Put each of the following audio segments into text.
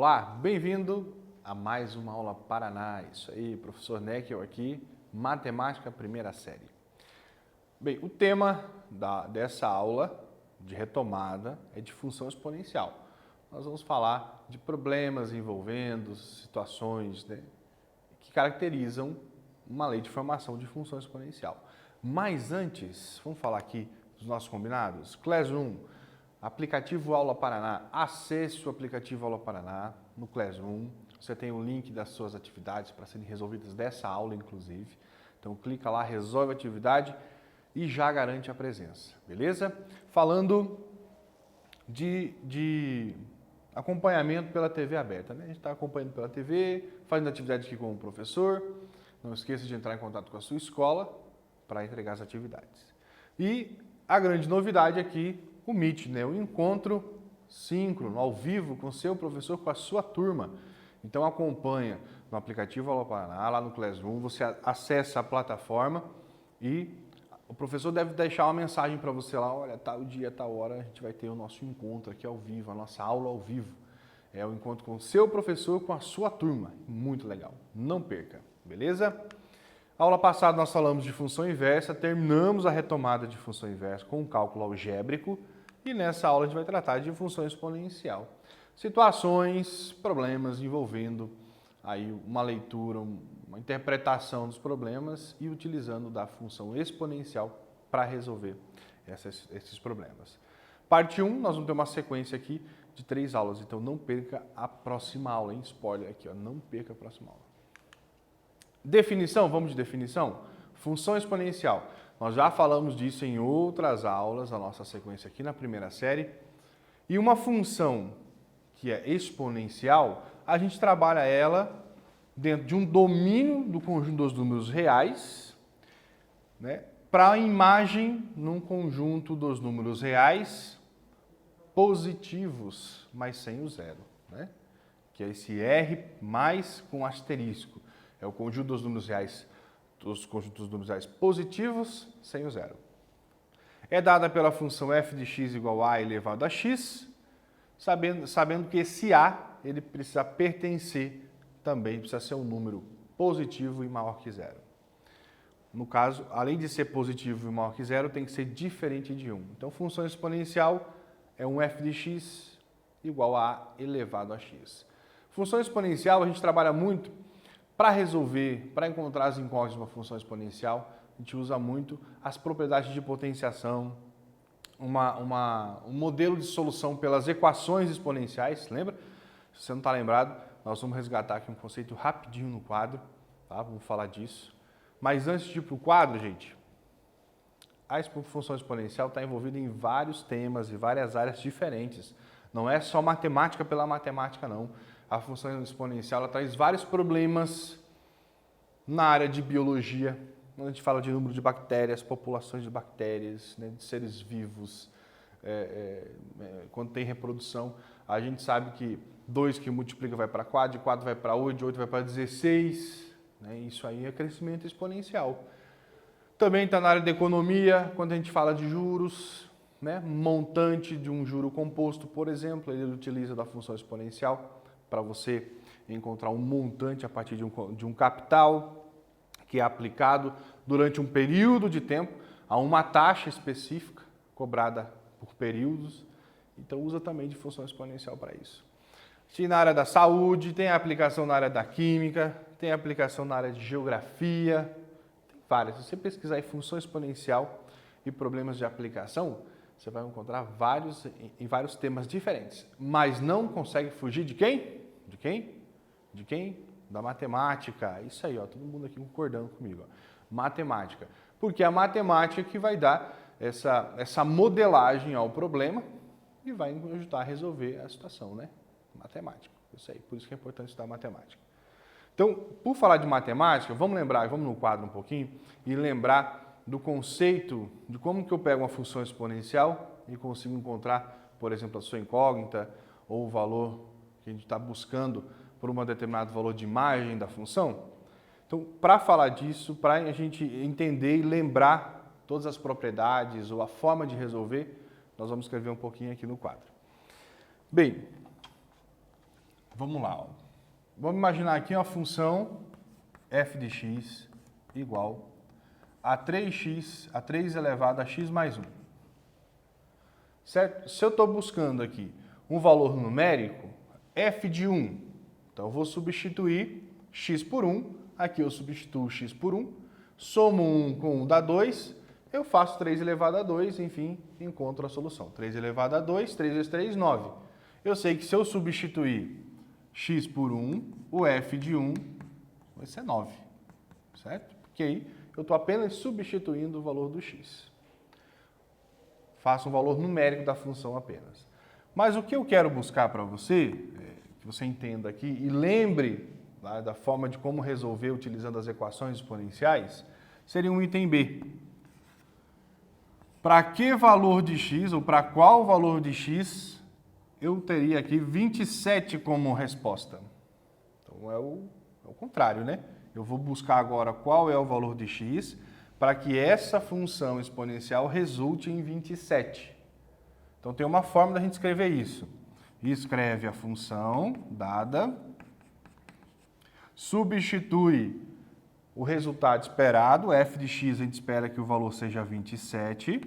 Olá, bem-vindo a mais uma aula Paraná. Isso aí, professor Neckel aqui, Matemática Primeira Série. Bem, o tema dessa aula de retomada é de função exponencial. Nós vamos falar de problemas envolvendo situações, que caracterizam uma lei de formação de função exponencial. Mas antes, vamos falar aqui dos nossos combinados? Classroom, aplicativo Aula Paraná. Acesse o aplicativo Aula Paraná no Classroom. Você tem o link das suas atividades para serem resolvidas dessa aula, inclusive. Então, clica lá, resolve a atividade e já garante a presença, beleza? Falando de acompanhamento pela TV aberta, né? A gente está acompanhando pela TV, fazendo atividade aqui com o professor. Não esqueça de entrar em contato com a sua escola para entregar as atividades. E a grande novidade aqui, o Meet, né? O encontro síncrono, ao vivo, com o seu professor, com a sua turma. Então acompanha no aplicativo Aula Paraná, lá no Classroom, você acessa a plataforma e o professor deve deixar uma mensagem para você lá, olha, tal dia, tal hora, a gente vai ter o nosso encontro aqui ao vivo, a nossa aula ao vivo. É o encontro com o seu professor, com a sua turma. Muito legal, não perca, beleza? Aula passada nós falamos de função inversa, terminamos a retomada de função inversa com o cálculo algébrico e nessa aula a gente vai tratar de função exponencial. Situações, problemas envolvendo aí uma leitura, uma interpretação dos problemas e utilizando da função exponencial para resolver esses problemas. Parte 1, nós vamos ter uma sequência aqui de 3 aulas, então não perca a próxima aula, hein? Spoiler aqui, ó, não perca a próxima aula. Definição, vamos de definição? Função exponencial. Nós já falamos disso em outras aulas, a nossa sequência aqui na primeira série. E uma função que é exponencial, a gente trabalha ela dentro de um domínio do conjunto dos números reais, né, para a imagem num conjunto dos números reais positivos, mas sem o zero, né? Que é esse R mais com asterisco. É o conjunto dos números reais, dos conjuntos dos números reais positivos sem o zero. É dada pela função f de x igual a elevado a x, sabendo que esse a ele precisa pertencer também, precisa ser um número positivo e maior que zero. No caso, além de ser positivo e maior que zero, tem que ser diferente de 1. Então, função exponencial é um f de x igual a elevado a x. Função exponencial a gente trabalha muito para resolver, para encontrar as incógnitas de uma função exponencial, a gente usa muito as propriedades de potenciação, um modelo de solução pelas equações exponenciais, lembra? Se você não está lembrado, nós vamos resgatar aqui um conceito rapidinho no quadro, tá? Vamos falar disso. Mas antes de ir para o quadro, gente, a função exponencial está envolvida em vários temas e várias áreas diferentes. Não é só matemática pela matemática, não. A função exponencial ela traz vários problemas na área de biologia, quando a gente fala de número de bactérias, populações de bactérias, né, de seres vivos, quando tem reprodução, a gente sabe que 2 que multiplica vai para 4, de 4 vai para 8, de 8 vai para 16, né, isso aí é crescimento exponencial. Também está na área da economia, quando a gente fala de juros, né, montante de um juro composto, por exemplo, ele utiliza da função exponencial para você encontrar um montante a partir de um capital que é aplicado durante um período de tempo a uma taxa específica cobrada por períodos. Então usa também de função exponencial para isso. E na área da saúde, tem aplicação na área da química, tem aplicação na área de geografia, tem várias. Se você pesquisar em função exponencial e problemas de aplicação, você vai encontrar em vários temas diferentes. Mas não consegue fugir de quem? De quem? De quem? Da matemática. Isso aí, ó, todo mundo aqui concordando comigo. Ó. Matemática. Porque é a matemática que vai dar essa modelagem ao problema e vai ajudar a resolver a situação, né? Matemática. Isso aí, por isso que é importante estudar matemática. Então, por falar de matemática, vamos no quadro um pouquinho e lembrar do conceito de como que eu pego uma função exponencial e consigo encontrar, por exemplo, a sua incógnita ou o valor que a gente está buscando por um determinado valor de imagem da função. Então, para falar disso, para a gente entender e lembrar todas as propriedades ou a forma de resolver, nós vamos escrever um pouquinho aqui no quadro. Bem, Vamos lá. Ó. Vamos imaginar aqui uma função f de x igual a 3x, a 3 elevado a x mais 1. Certo? Se eu estou buscando aqui um valor numérico, f de 1, então eu vou substituir x por 1, aqui eu substituo x por 1, somo 1 com 1 dá 2, eu faço 3 elevado a 2, enfim, encontro a solução. 3 elevado a 2, 3 vezes 3, 9. Eu sei que se eu substituir x por 1, o f de 1 vai ser 9, certo? Porque aí eu estou apenas substituindo o valor do x. Faço um valor numérico da função apenas. Mas o que eu quero buscar para você, que você entenda aqui e lembre da forma de como resolver utilizando as equações exponenciais, seria um item B. Para que valor de x, ou para qual valor de x, eu teria aqui 27 como resposta? Então é o contrário, né? Eu vou buscar agora qual é o valor de x para que essa função exponencial resulte em 27. Então tem uma forma da gente escrever isso. Escreve a função dada, substitui o resultado esperado, f de x a gente espera que o valor seja 27.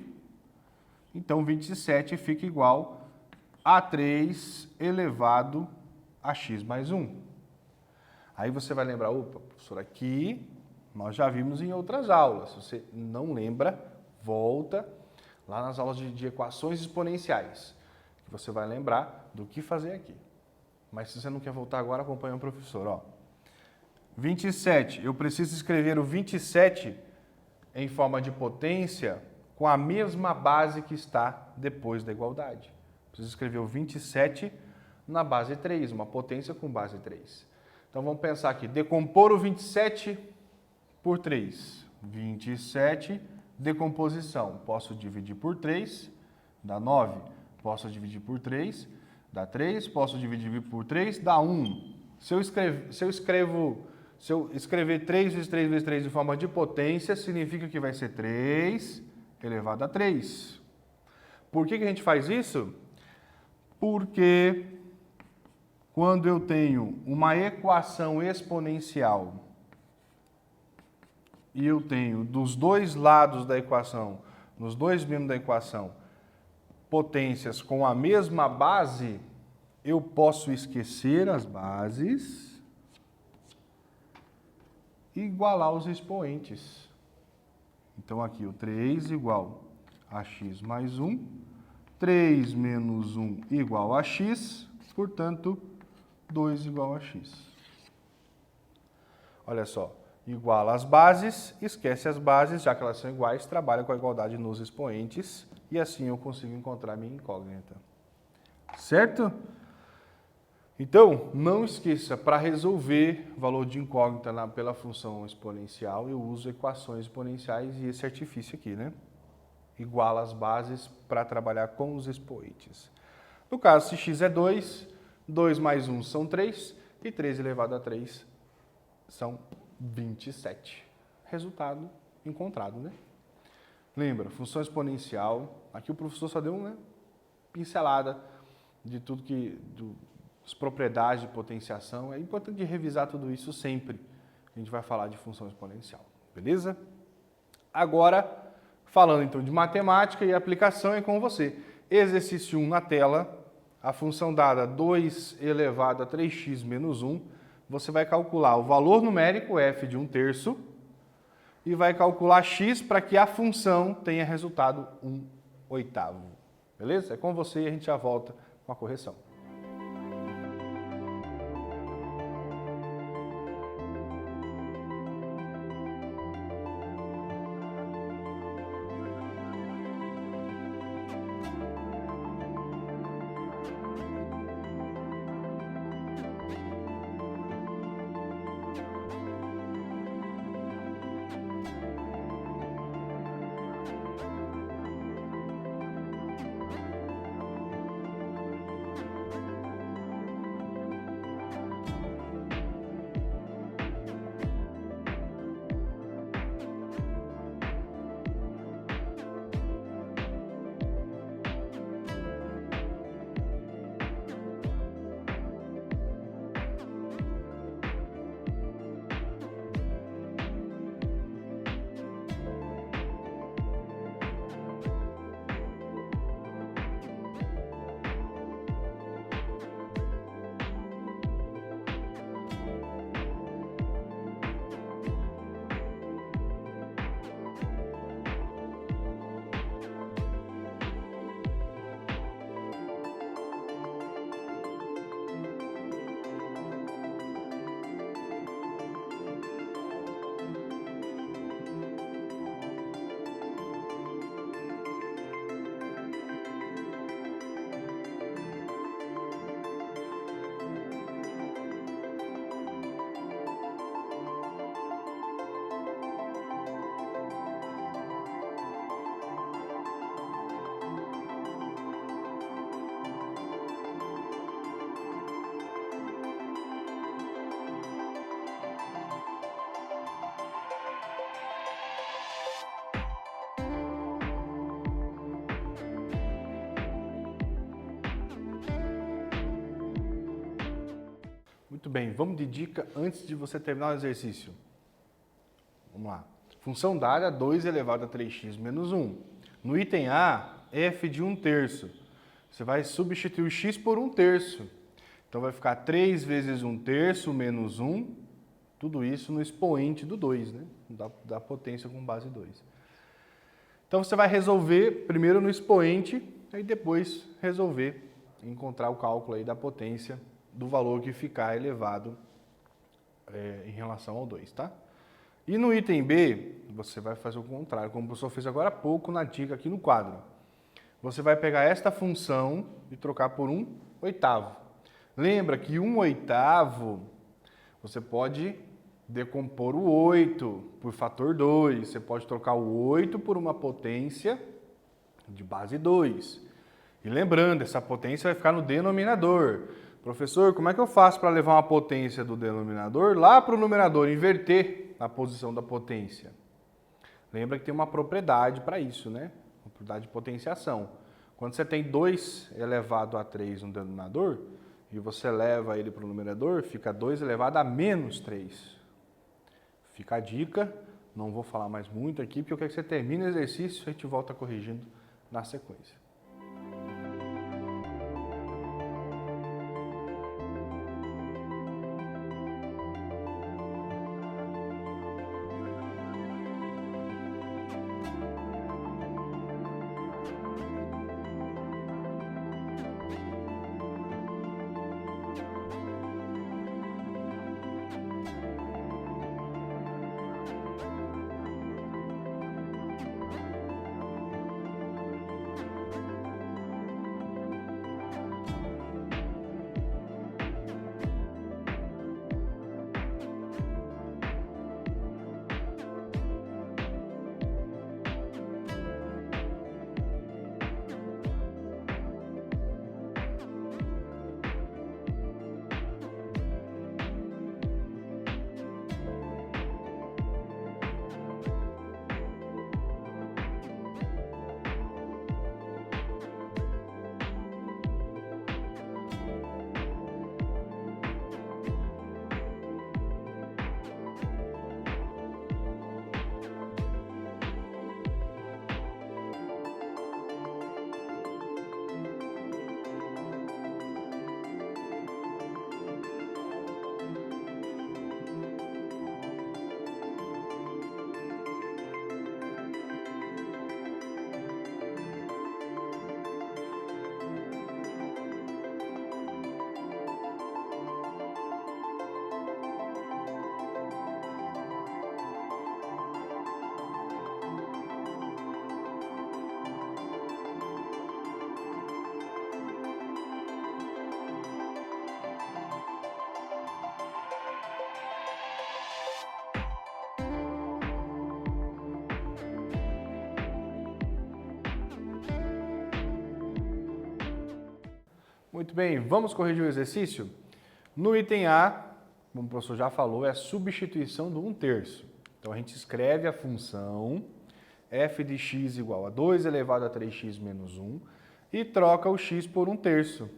Então 27 fica igual a 3 elevado a x mais 1. Aí você vai lembrar, opa, professor, aqui nós já vimos em outras aulas. Se você não lembra, volta lá nas aulas de equações exponenciais, que você vai lembrar do que fazer aqui. Mas se você não quer voltar agora, acompanha o professor. Ó. 27, eu preciso escrever o 27 em forma de potência com a mesma base que está depois da igualdade. Preciso escrever o 27 na base 3, uma potência com base 3. Então vamos pensar aqui, decompor o 27 por 3. 27, decomposição. Posso dividir por 3, dá 9. Posso dividir por 3, dá 3. Posso dividir por 3, dá 1. Se eu escrever 3 vezes 3 vezes 3 em forma de potência, significa que vai ser 3 elevado a 3. Por que a gente faz isso? Porque quando eu tenho uma equação exponencial e eu tenho dos dois lados da equação, nos dois membros da equação, potências com a mesma base, eu posso esquecer as bases e igualar os expoentes. Então aqui o 3 igual a x mais 1, 3 menos 1 igual a x, portanto, 2 igual a x. Olha só, iguala as bases, esquece as bases, já que elas são iguais, trabalha com a igualdade nos expoentes e assim eu consigo encontrar minha incógnita. Certo? Então, não esqueça, para resolver valor de incógnita pela função exponencial, eu uso equações exponenciais e esse artifício aqui, né? Iguala as bases para trabalhar com os expoentes. No caso, se x é 2, 2 mais 1 são 3 e 3 elevado a 3 são 27. Resultado encontrado, né? Lembra, função exponencial, aqui o professor só deu uma pincelada de tudo as propriedades de potenciação. É importante revisar tudo isso sempre. A gente vai falar de função exponencial, beleza? Agora, falando então de matemática e aplicação, é com você. Exercício 1 na tela, a função dada 2 elevado a 3x menos 1, você vai calcular o valor numérico f de 1/3 e vai calcular x para que a função tenha resultado 1/8. Beleza? É com você e a gente já volta com a correção. Muito bem, vamos de dica antes de você terminar o exercício. Vamos lá. Função dada 2 elevado a 3x menos 1. No item A, f de 1/3. Você vai substituir o x por 1/3. Então vai ficar 3 vezes 1/3 menos 1. Tudo isso no expoente do 2, né? Da potência com base 2. Então você vai resolver primeiro no expoente, e depois resolver, encontrar o cálculo aí da potência do valor que ficar elevado em relação ao 2, tá? E no item B, você vai fazer o contrário, como o professor fez agora há pouco na dica aqui no quadro. Você vai pegar esta função e trocar por 1/8. Lembra que 1/8 você pode decompor o 8 por fator 2. Você pode trocar o 8 por uma potência de base 2. E lembrando, essa potência vai ficar no denominador. Professor, como é que eu faço para levar uma potência do denominador lá para o numerador, inverter a posição da potência? Lembra que tem uma propriedade para isso, né? Uma propriedade de potenciação. Quando você tem 2 elevado a 3 no denominador, e você leva ele para o numerador, fica 2 elevado a menos 3. Fica a dica, não vou falar mais muito aqui, porque eu quero que você termine o exercício e a gente volta corrigindo na sequência. Muito bem, vamos corrigir o exercício? No item A, como o professor já falou, é a substituição do 1/3. Então a gente escreve a função f de x igual a 2 elevado a 3x menos 1 e troca o x por 1/3.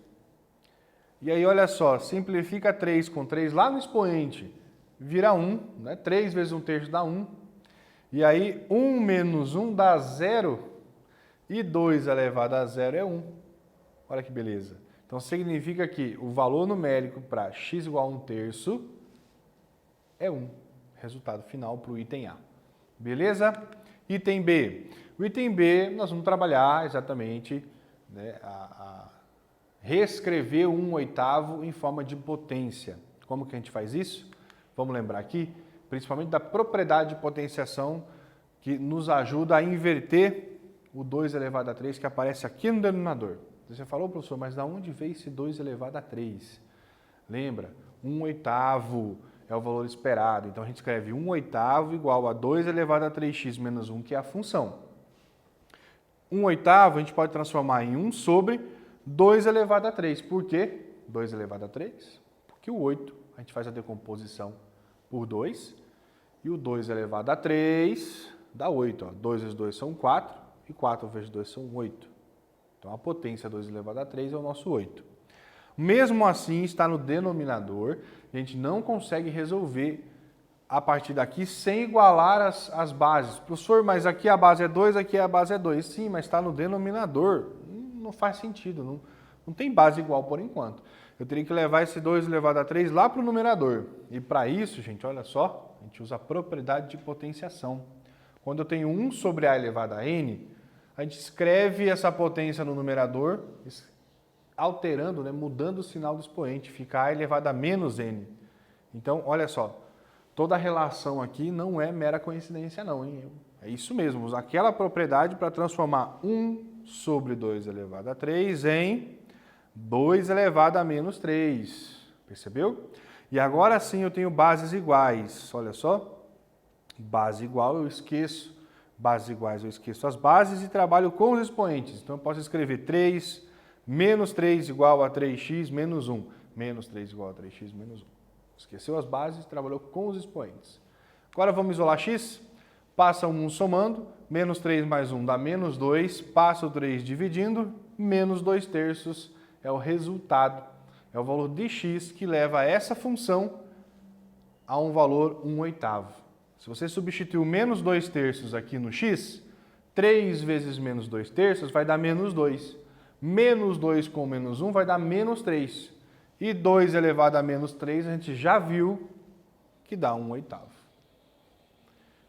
E aí olha só, simplifica 3 com 3 lá no expoente, vira 1, né? 3 vezes 1/3 dá 1. E aí 1 menos 1 dá 0 e 2 elevado a 0 é 1. Olha que beleza. Então, significa que o valor numérico para x igual a 1/3 é 1. Resultado final para o item A. Beleza? Item B. O item B, nós vamos trabalhar exatamente, né, a reescrever 1/8 em forma de potência. Como que a gente faz isso? Vamos lembrar aqui, principalmente da propriedade de potenciação que nos ajuda a inverter o 2 elevado a 3 que aparece aqui no denominador. Você falou, professor, mas da onde veio esse 2 elevado a 3? Lembra? 1/8 é o valor esperado. Então, a gente escreve 1/8 igual a 2 elevado a 3x menos 1, que é a função. 1/8 a gente pode transformar em 1 sobre 2 elevado a 3. Por quê? 2 elevado a 3? Porque o 8, a gente faz a decomposição por 2. E o 2 elevado a 3 dá 8. Ó. 2 vezes 2 são 4 e 4 vezes 2 são 8. Então, a potência 2 elevado a 3 é o nosso 8. Mesmo assim, está no denominador, a gente não consegue resolver a partir daqui sem igualar as bases. Professor, mas aqui a base é 2, aqui a base é 2. Sim, mas está no denominador. Não faz sentido, não tem base igual por enquanto. Eu teria que levar esse 2 elevado a 3 lá para o numerador. E para isso, gente, olha só, a gente usa a propriedade de potenciação. Quando eu tenho 1 sobre A elevado a N, a gente escreve essa potência no numerador, alterando, né, mudando o sinal do expoente, fica A elevado a menos N. Então, olha só, toda a relação aqui não é mera coincidência não, hein? É isso mesmo, usar aquela propriedade para transformar 1 sobre 2 elevado a 3 em 2 elevado a menos 3. Percebeu? E agora sim eu tenho bases iguais. Olha só. Base igual eu esqueço. Bases iguais eu esqueço as bases e trabalho com os expoentes. Então eu posso escrever 3 menos 3 igual a 3x menos 1. Menos 3 igual a 3x menos 1. Esqueceu as bases, trabalhou com os expoentes. Agora vamos isolar x. Passa 1 somando. Menos 3 mais 1 dá menos 2. Passa o 3 dividindo. Menos 2 terços é o resultado. É o valor de x que leva essa função a um valor 1/8. Se você substituir o menos 2 terços aqui no x, 3 vezes menos 2 terços vai dar menos 2. Menos 2 com menos 1 vai dar menos 3. E 2 elevado a menos 3 a gente já viu que dá 1/8.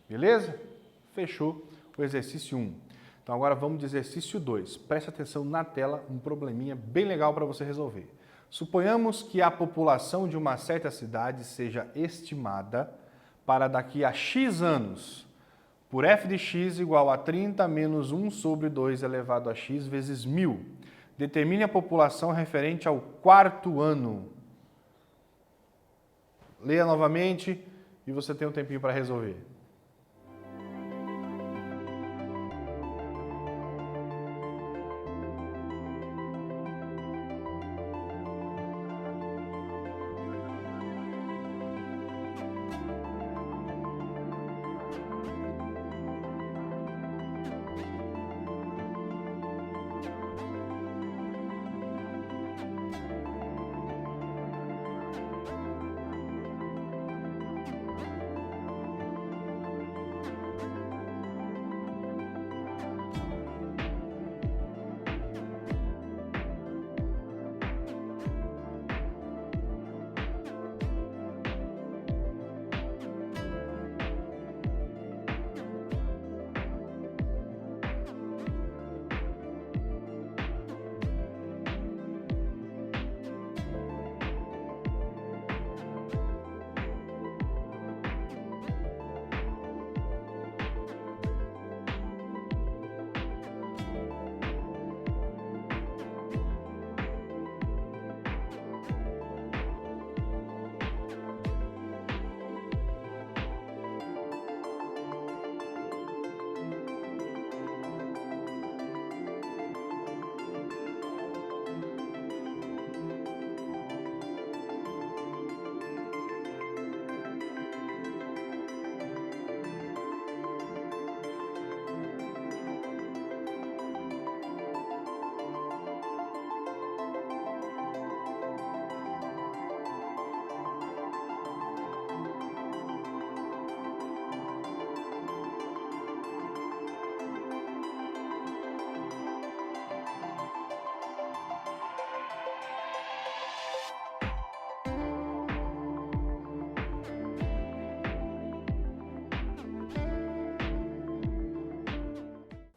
Beleza? Fechou o exercício 1. Então agora vamos de exercício 2. Preste atenção na tela, um probleminha bem legal para você resolver. Suponhamos que a população de uma certa cidade seja estimada para daqui a x anos por f de x igual a 30 menos 1 sobre 2 elevado a x vezes 1000. Determine a população referente ao 4º ano. Leia novamente e você tem um tempinho para resolver.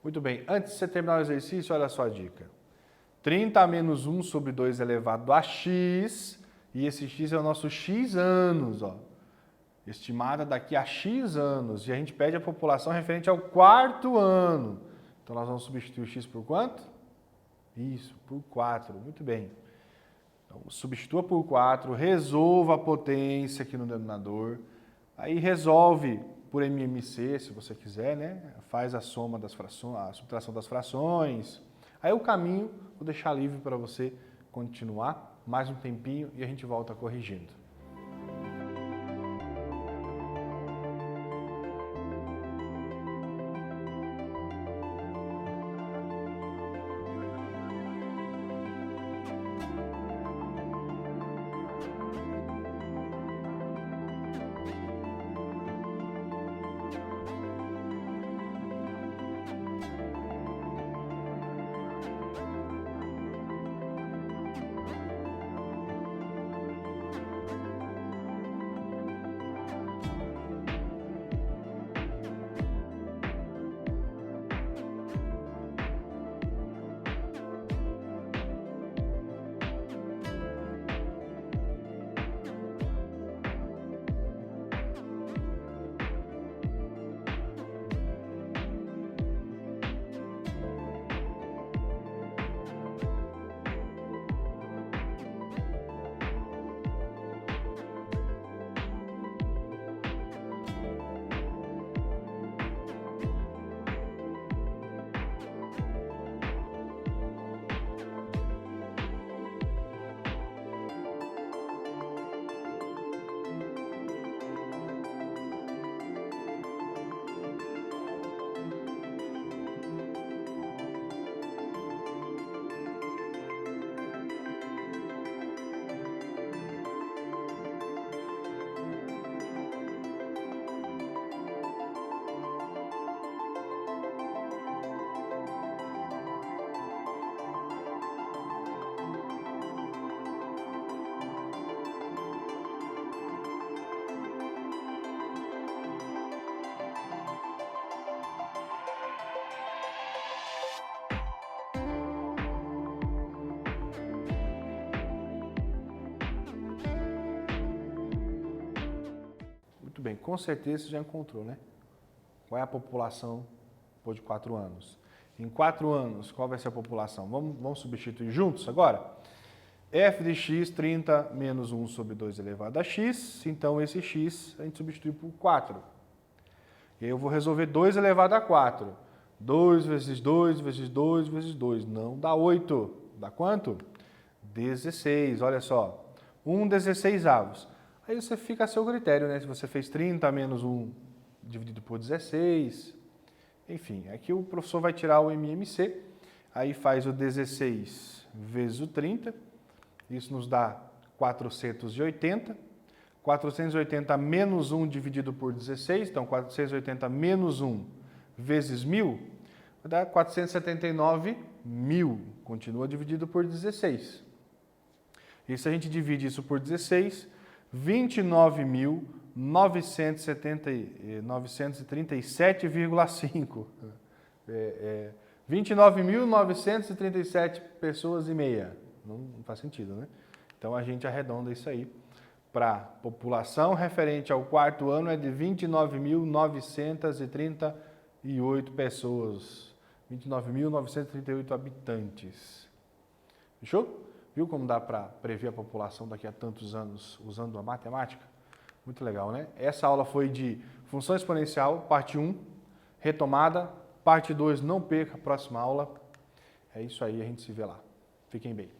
Muito bem, antes de você terminar o exercício, olha só a dica. 30 menos 1 sobre 2 elevado a x, e esse x é o nosso x anos, ó. Estimada daqui a x anos, e a gente pede a população referente ao 4º ano. Então nós vamos substituir o x por quanto? Isso, por 4, muito bem. Então, substitua por 4, resolva a potência aqui no denominador, aí resolve por MMC, se você quiser, né? Faz a soma das frações, a subtração das frações. Aí o caminho vou deixar livre para você continuar mais um tempinho e a gente volta corrigindo. Muito bem, com certeza você já encontrou, né? Qual é a população depois de 4 anos? Em 4 anos, qual vai ser a população? Vamos substituir juntos agora? F de x, 30 menos 1 sobre 2 elevado a x. Então, esse x a gente substitui por 4. E aí eu vou resolver 2 elevado a 4. 2 vezes 2 vezes 2 vezes 2. Não dá 8. Dá quanto? 16. Olha só. 1/16. Aí você fica a seu critério, né? Se você fez 30 menos 1 dividido por 16. Enfim, aqui o professor vai tirar o MMC. Aí faz o 16 vezes o 30. Isso nos dá 480. 480 menos 1 dividido por 16. Então, 480 menos 1 vezes 1.000 vai dar 479.000. Continua dividido por 16. E se a gente divide isso por 16, 29.937,5. 29.937 pessoas e meia. Não faz sentido, né? Então, a gente arredonda isso aí para população referente ao 4º ano é de 29.938 pessoas. 29.938 habitantes. Fechou? Viu como dá para prever a população daqui a tantos anos usando a matemática? Muito legal, né? Essa aula foi de função exponencial, parte 1, retomada. Parte 2, não perca a próxima aula. É isso aí, a gente se vê lá. Fiquem bem.